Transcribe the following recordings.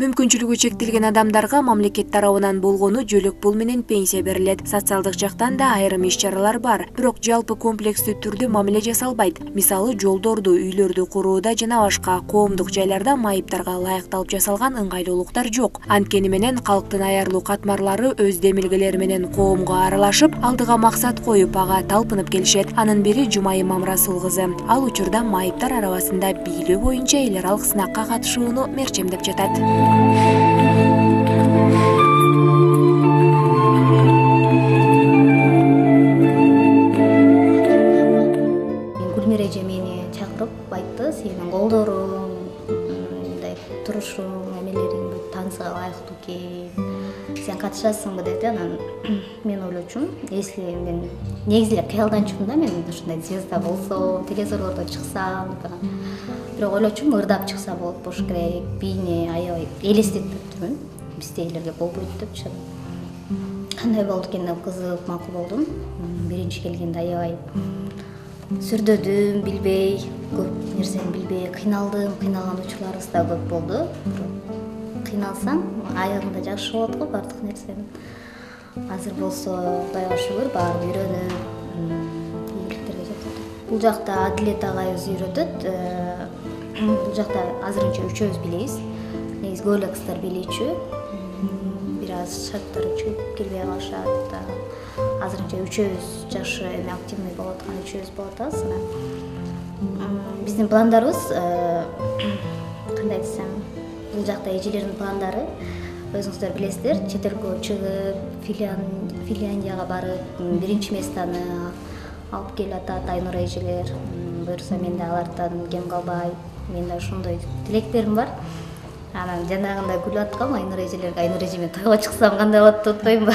Мүмкүнчүлүгү чектелген адамдарга мамлекет тарабынан болгону жөлөк пул менен пенсия берилет. Социалдык жактан да айрым иш-чаралар бар, бирок жалпы комплекстүү түрдө мамиле жасалбайт. Мисалы, жолдорду, үйлөрдү курууда жана башка коомдук жайларда майыптарга ылайыкталып жасалган ыңгайлуулуктар жок. Анткени менен калктын аярлуу катмарлары өз демилгелери менен коомго аралашып, алдыга максат коюп, ага талпынып келишет. Анын бири Жумайым Мамрасул кызы. Ал учурда майыптар арабасында бийлөө боюнча эл аралык сынакка катышууну мерчемдеп жатат. Гүлмира эже мени чакырып айтты: "Сенин колдоруң, мындай турушуң, эмелериң таңсыга ылайыктуу экен. Сен катышасыңбы?" деди. Анан мен ойлочумун, если мен негизи эле кыялданчумун да, мен ушундай звезда болсом, телевизорлордо чыксам деп анан. Бирок ойлочумун, ырдап чыкса болуш керек, бийне аябай элестетиптирмин. Биздегилерге болбойт депчи. Кандай болду экен деп кызыгып макул болдум. Биринчи келгенде аябай сүрдөдүм, билбей, көп нерсени билбей кыйналдым. Кыйналган учурларыбыз да көп болду. Кыйналсаң, аягында жакшы болот го бардык нерсени. Азыр болсо Кудайга шүгүр, баары үйрөнүп, ийгиликтерге жетет. Бул жакта Адилет агайыбыз үйрөтөт. Бул жакта азырынча үчөөбүз билебиз. Негизи көп эле кыздар билүүчү. Бир аз шарттары чыгып келбей калышат. Азырынча үчөөбүз жакшы активный болуп аткан үчөөбүз болуп атабыз. Биздин пландарыбыз кандай десем, бул жакта эжелердин пландары, өзүңүздөр билесиздер, чет элге чыгып, Финляндияга барып, биринчи местаны алып келип атат Айнура эжелер. Буюрса мен да алардан кем калбай, мен да ошондой тилектерим бар. Анан жанагында күлүп аткам Айнура эжелерге: "Айнура эже, мен тойго чыксам кандай болот деп атпаймынбы?"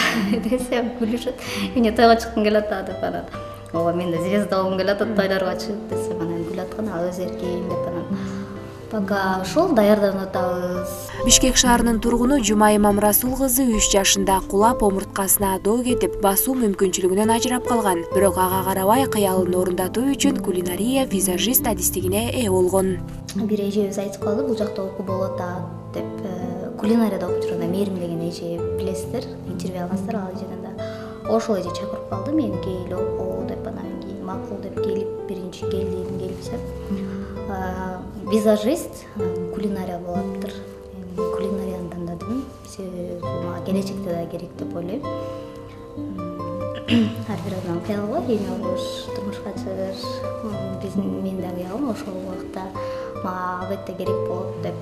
десем, күлүшөт. "Эмне тойго чыккың келип атат?" деп анан. "Ооба, мен да звезда болгум келип атат тойлорго чыгып" десем, анан күлүп аткан. "Ал өз эркиң" деп анан. Пока ошол даярданып атабыз. Бишкек шаарынын тургуну Жумайым Мамрасул кызы 3 жашында кулап, омурткасына доо кетип, басуу мүмкүнчүлүгүнөн ажырап калган. Бирок ага карабай, кыялын орундатуу үчүн кулинария, визажист адистигине ээ болгон. Бир эжебиз айтып калды, бул жакта окуу болуп атат деп. Кулинарияда окуп жүргөндө Мээрим деген эже билесиздер, интервью алгансыздар ал эжеден да. Ошол эже чакырып калды мени, кел окуу деп. Анан кийин макул деп келип, биринчи келипсем. Визажист, кулинария болуптур. Кулинарияны тандадым, себеби мага келечекте да керек деп ойлойм. Ар бир адамдын кыялы бар, эме болуш, турмушка чыгыш. Менин да кыялым ошол убакта мага албетте керек болот деп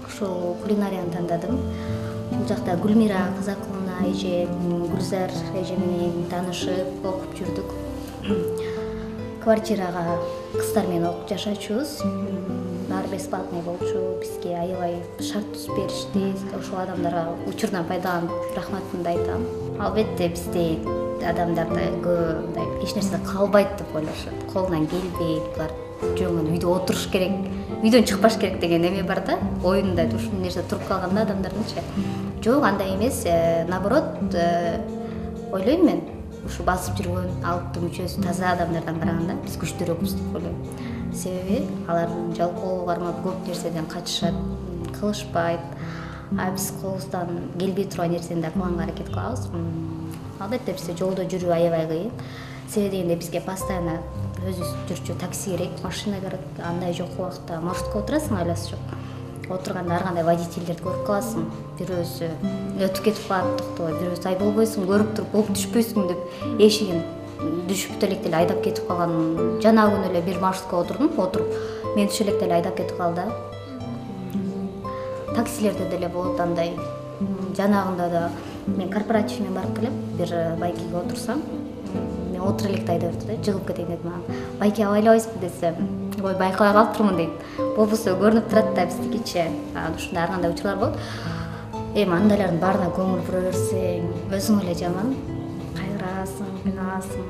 ушул кулинарияны тандадым. Бул жакта Гүлмира Казакуловна эже, Гүлзар эже менен таанышып окуп жүрдүк. Квартирага кыздар менен окуп жашачубуз. Баары бесплатный болчу. Бизге аябай шарт түзүп беришти. Ошол адамдарга учурдан пайдаланып рахматымды айтам. Албетте бизде адамдарды мындай эч нерсе калбайт деп ойлошот. Колунан келбейт, булар жөн үйдө отуруш керек, үйдөн чыкпаш керек деген эме бар да. Оюнда ушул нерсе туруп калганда адамдардынчы. Жок, андай эмес. Наоборот, ойлойм мен, ушу басып жүргөн алыптын үчөөсү таза адамдардан караганда биз күчтүүрөөкпүз деп ойлойм. Себеби алардын жалкоо кармап көп нерседен качышат, кылышпайт. Биз колубуздан келбей турган нерсени да кылганга аракет кылабыз. Албетте бизде жолдо жүрүү аябай кыйын. Себеби дегенде бизге постоянно өзүбүз жүрчү такси керек, машина керек. Андай жок убакта маршрутка отурасың, айласы жок. Отурганда ар кандай водительдерди көрүп каласың. Бирөөсү өтүп кетип калат, токтобой, бирөөсү ай болбойсуң, көрүп туруп болуп түшпөйсүң деп эшигин düşүп элек деле айдап кетип калган. Жанагы күнү эле бир маршрутка отуруп, мен түшө элек деле айдап кетип калды. Таксилерде деле болот андай. Жанагында да мен корпоративмен барып келип, бир байкеге отурсам, мен отур электе айдап берди да, жыгып кетейин деп анан. Байке абайлабайсызбы десем, ой байкабай калыптырмын дейт. Болбосо көрүнүп турат да биздикиче. Ушундай ар кандай учурлар болот. Эми андайлардын баарына көңүл бура берсең, өзүң эле жаман кайгырасың, кыйналасың.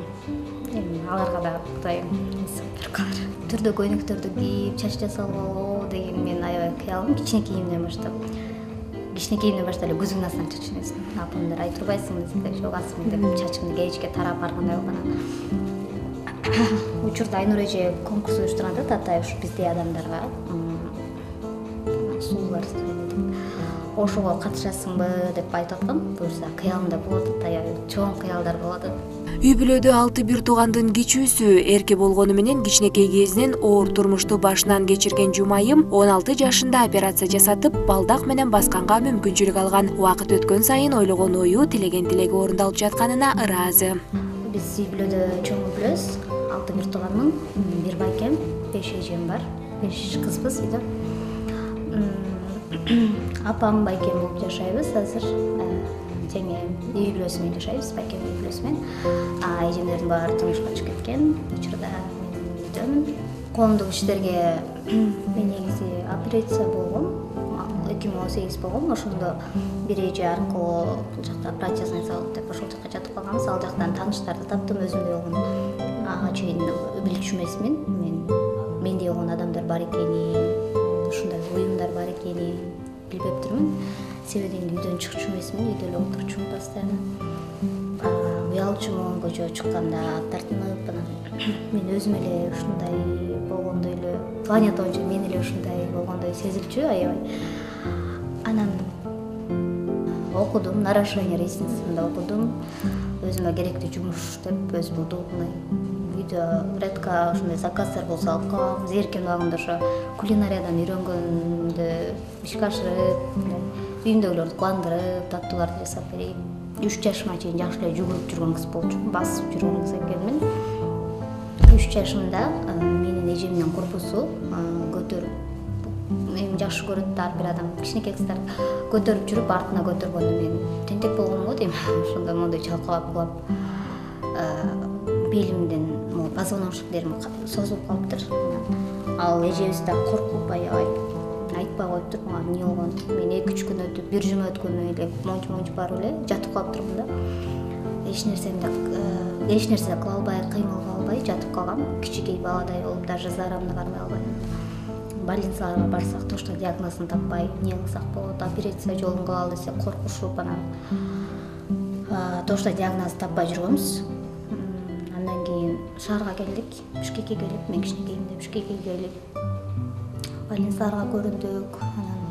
Эми аларга да Кудай берип калар. Түрдө көйнөктөрдү кийип, чач жасалып алуу деген мен аябай кыялым. Кичинекейимден баштап. Кичинекейимден баштап эле көзүңдүн астынан чачынасың. Апамдар айтып турбайсыңбы десе, жок асым деп чачымды кечке тарап ар кандай болгон. Учурда Айнура эже конкурс уюштурганда Татаев ушу бизде адамдарга суу бар деп ошого катышасыңбы деп айтып аткам. Буюрса кыялымда болот, аябай чоң кыялдар болот. Үй бүлөдө 6 туугандын кичүүсү эрке болгону менен кичинекей кезинен оор турмушту башынан кечирген Жумайым 16 жашында операция жасатып, балдак менен басканга мүмкүнчүлүк алган. Убакыт өткөн сайын ойлогон ою, тилеген тилеги орундалып жатканына ыраазы. Биз үй бүлөдө чоң үй бүлөбүз. 6 тууганмын, 1 байкем, 5 эжем бар. 5 кызбыз үйдө. Апам байкем болуп жашайбыз азыр. Жеңе үй бүлөсү менен жашайбыз, байкем үй бүлөсү менен. Эжемдердин баары турмушка чыгып кеткен. Учурда мен үйдөмүн. Коомдук иштерге мен негизи операция болгом. 2018 болгом. Ошондо бир эже аркылуу бул жакта операция жасалып деп ошол жакка жатып калганбыз. Ал жактан тааныштарды таптым, өзүмдөй болгон. Ага чейин билчү эмесмин. Мендей болгон адамдар бар экенин, ушундай уюмдар бар экенин билбептирмин. Себеби үйдөн чыкчу эмесмин, үйдө эле отурчумун постоянно. Уялчумун, көчөгө чыкканда тартынып, мен өзүм эле ушундай болгондой эле, планета боюнча мен эле ушундай болгондой сезилчү аябай. Анан окудум, наращивание ресницасында окудум. Өзүмө керектүү жумуш деп, өзүм удобный. Үйдө редко ушундай заказдар болсо алып калам. Эркен убагымда ошо кулинариядан үйрөнгөндү ишке ашырып, үйүмдөгүлөрдү кубандырып, таттууларды жасап берейин. 3 жашыма чейин жакшы эле жүгүрүп жүргөн кыз болчумун, басып жүргөн кыз экенмин. 3 жашымда менин эжемдин корпусу көтөрүп, эми жакшы көрөт ар бир адам, кичинекей кыздар көтөрүп жүрүп, артына көтөргөндө мен тентек болгонго дейм. Ошондо моундай чалкалап кулап, белимден позвоночниктерим созулуп калыптыр. Ал эжебиз да коркуп аябай айтпай коюптур мага эмне болгон. Мен 2-3 күн өтүп, бир жума өткөндөн эле монч барып эле жатып калыптырмын да. Эч нерсе кыла албай, кыймыл кыла албай жатып калгам. Кичикей баладай болуп, даже заарамды кармай албай. Больницага барсак, точно диагнозун таппай, эмне кылсак болот, операция жолун кылалы десек коркушуп, анан точно диагноз таппай жүргөнбүз. Андан кийин шаарга келдик, Бишкекке келип, мен кичинекейимде Бишкекке келип, больницаларга көрүндүк. Анан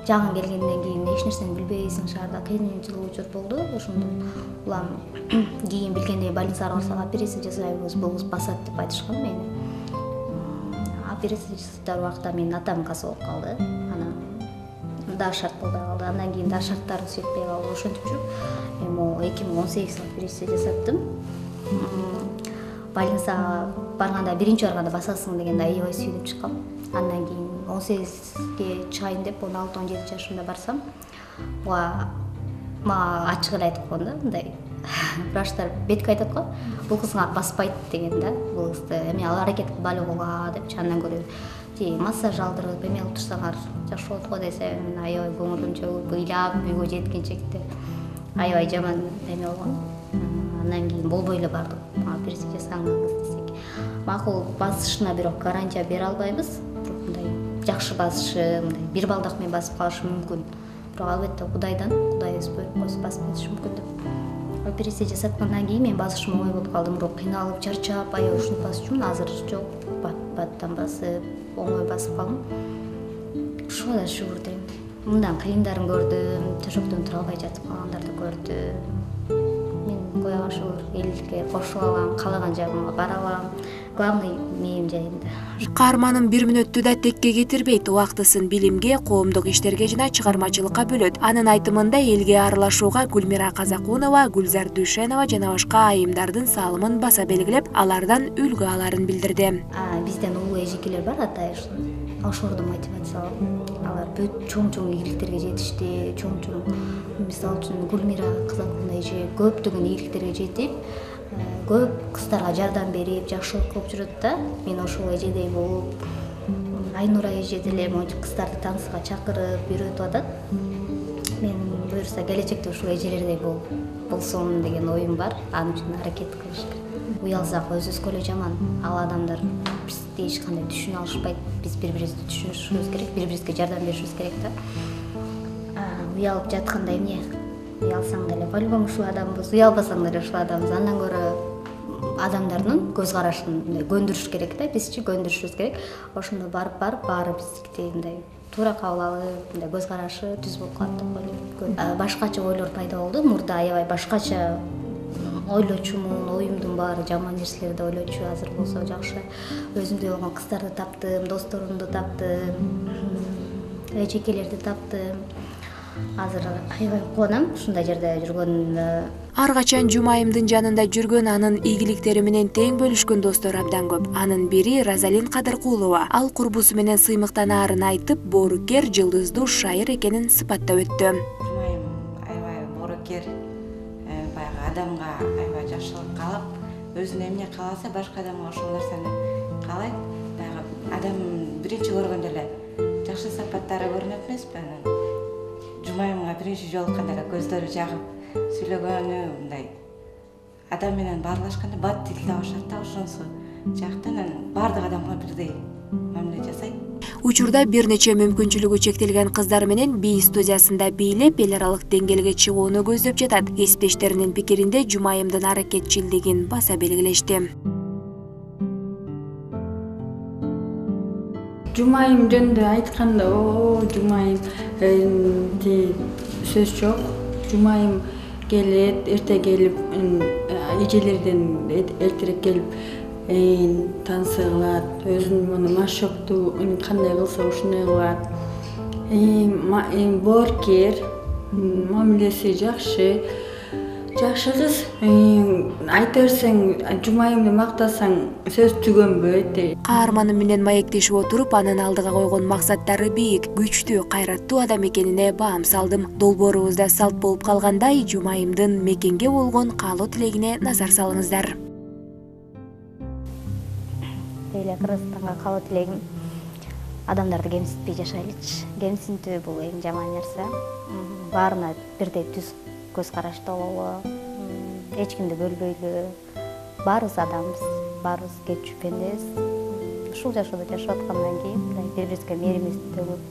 жаңы келгенден кийин эч нерсени билбейсиң, шаарда кыйынчылык болду. Ошондон улам кийин билгендей больницага барсак операция жасайбыз, бул кыз басат деп айтышкан мени. Операция жасатар убакта менин атам кас болуп калды. Анан да шарт болбой калды. Андан кийин да шарттары сөкпөй калды. Ошентип жүрүп, эми 2018 операция жасаттым. Больницага барганда биринчи барганда басасың дегенде аябай сүйүнүп чыккам. Андан кийин 18ге чыгайын деп 16-17 жашымда барсам, мага ачык эле айтып койгон да, мындай врачтар бетке айтып аткан, бул кызыңа баспайт деген да, бул кызды эми ал аракет кылып алууга депчи. Андан көрө массаж алдырып эме кылып турсаңар жакшы болот го десе, мен аябай көңүлүм чөгүп, ыйлап үйгө жеткенчекте аябай жаман эме болгон. Андан кийин болбой эле бардык. Операция жасаңыз десек, макул басышына бирок гарантия бере албайбыз. Мындай жакшы басышы, мындай бир балдак менен басып калышы мүмкүн. Бирок албетте Кудайдан, Кудайыбыз буйруп койсо басып кетиши мүмкүн деп. Операция жасаткандан кийин мен басышым оңой болуп калдым. Бирок кыйналып, чарчап, аябай ушинтип басчумун. Азыр жок, баттан басып, оңой басып калдым. Ушуга да шүгүр дейм. Мындан кыйындарын көрдүм, төшөктөн тура албай жатып калгандарды көрдүм. Куяга шүгүр, элге кошуп алам, каалаган жагыма бара алам. Главный мээм жайында. Каарманын 1 мүнөттү да текке кетирбейт, убактысын билимге, коомдук иштерге жана чыгармачылыкка бөлөт. Анын айтымында элге аралашууга Гүлмира Казакунова, Гүлзар Дүйшенова жана башка айымдардын салымын баса белгилеп, алардан үлгү аларын билдирди. Бизден улуу эжекелер бар, атай ошолордун мотивациялап, алар бүт чоң ийгиликтерге жетишти, чоң мисалы үчүн Гүлмира Казакунова эже көптөгөн ийгиликтерге жетип, көп кыздарга жардам берип, жакшылык кылып жүрөт да. Мен ошол эжедей болуп, Айнура эже деле монтип кыздарды танцга чакырып, үйрөтүп атат. Мен буюрса келечекте ушул эжелердей болсом деген оюм бар. Анын үчүн аракет кылыш керек. Уялсак өзүбүзгө эле жаман. Ал адамдар бизди эч кандай түшүнө алышпайт. Биз бири-бирибизди түшүнүшүбүз керек, бири-бирибизге жардам беришибиз керек да. Уялып жатканда эмне? Уялсаң деле по-любому ушул адамбыз, уялбасаң деле ушул адамбыз. Андан көрө адамдардын көз карашын көндүрүш керек да, бизчи көндүрүшүбүз керек. Ошондо барып баары биздикти мындай туура кабыл алып, мындай көз карашы түз болуп калат деп ойлойм. Башкача ойлор пайда болду. Мурда аябай башкача ойлочумун, оюмдун баары жаман нерселерди ойлочу. Азыр болсо жакшы өзүмдөй болгон кыздарды таптым, досторумду таптым, эжекелерди таптым. Азыр аябай кубанам ушундай жерде жүргөнүмө. Ар качан Жумайымдын жанында жүргөн, анын ийгиликтери менен тең бөлүшкөн достор абдан көп. Анын бири Разалин Кадыркулова. Ал курбусу менен сыймыктанаарын айтып, боорукер, жылдыздуу шайыр экенин сыпаттап өттү. Жумайым аябай боорукер, баягы адамга аябай жакшылык каалап, өзүнө эмне кааласа, башка адамга ошол нерсени каалайт. Баягы адам биринчи көргөндө эле жакшы сапаттары көрүнөт эмеспи? Анан Жумайымга биринчи жолукканда эле көздөрү жагып сүйлөгөнү, мындай адам менен баарлашканда бат тил табышат да, ошонусу жактан баардык адамга бирдей мамиле жасайт. Учурда бир нече мүмкүнчүлүгү чектелген кыздар менен бий студиясында бийлеп, эл аралык деңгээлге чыгууну көздөп жатат. Кесиптештеринин пикиринде Жумайымдын аракетчилдигин баса белгилешти. Жумайым жөнүндө айтканда, Жумайым сөз жок. Жумайым келет, эрте келип, эжелерден эртерээк келип, таанысы кылат, өзүнүн машыктуу кандай кылса ушундай кылат. Боорукер, мамилеси жакшы кыз. Айта берсең, Жумайымды мактасаң, сөз түгөнбөйт. Каарманы менен маектешип отуруп, анын алдыга койгон максаттары бийик, күчтүү, кайраттуу адам экенине баам салдым. Долбоорубузда салт болуп калгандай, Жумайымдын мекенге болгон каалоо тилегине назар салыңыздар. Эле Кыргызстанга каалоо тилегим адамдарды кемситпей жашайлычы. Кемсинтүү бул эң жаман нерсе. Баарына бирдей түз көз карашта бололу, эч кимди бөлбөйлү. Баарыбыз адамбыз, баарыбыз кечүү пендебиз. Ушул жашоодо жашап аткандан кийин бири-бирибизге мээримизди төгүп,